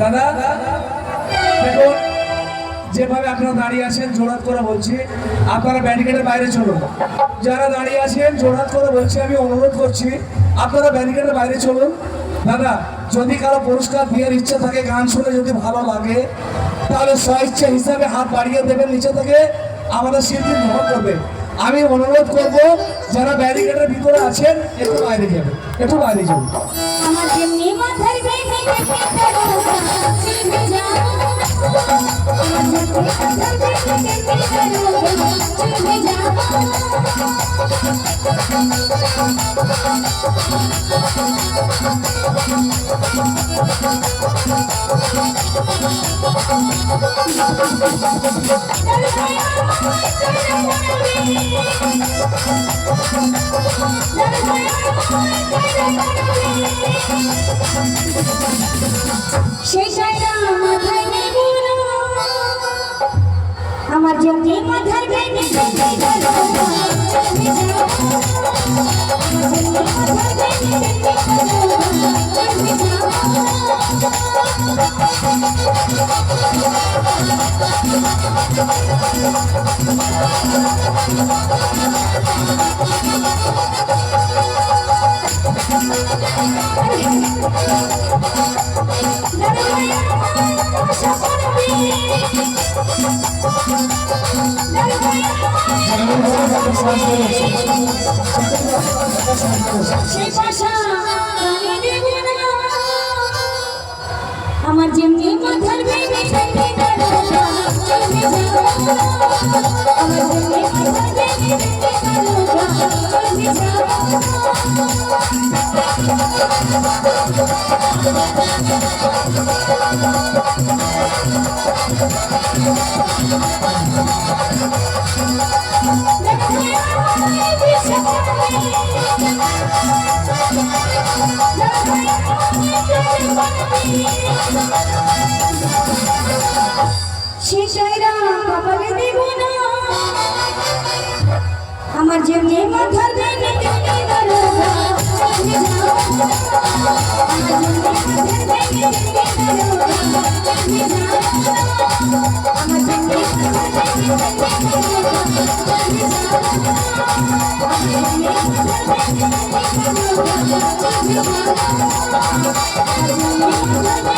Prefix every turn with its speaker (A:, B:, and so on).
A: দাদা দেখুন, যেভাবে আপনারা দাঁড়িয়ে আছেন জোড়াত করে বলছি, আপনারা ব্যারিকেডের বাইরে চলুন। যারা দাঁড়িয়ে আছেন জোড়াত করে বলছি, আমি অনুরোধ করছি আপনারা ব্যারিকেডের বাইরে চলুন। দাদা, যদি কারো পুরস্কার দেওয়ার ইচ্ছা থাকে, গান শুনে যদি ভালো লাগে, তাহলে স্বইচ্ছা হিসাবে হাত বাড়িয়ে দেবেন নিচে থেকে, আমাদের শিল্পী গ্রহণ করবে। আমি অনুরোধ করব যারা ব্যারিকেডের ভিতরে আছেন একটু বাইরে যাবেন, একটু বাইরে যাবেন।
B: আমার জমি মাথায় ভেঙে আমার যেমনি মাথার ভেঙে আমার যেমনি মাথার ভেঙে আমার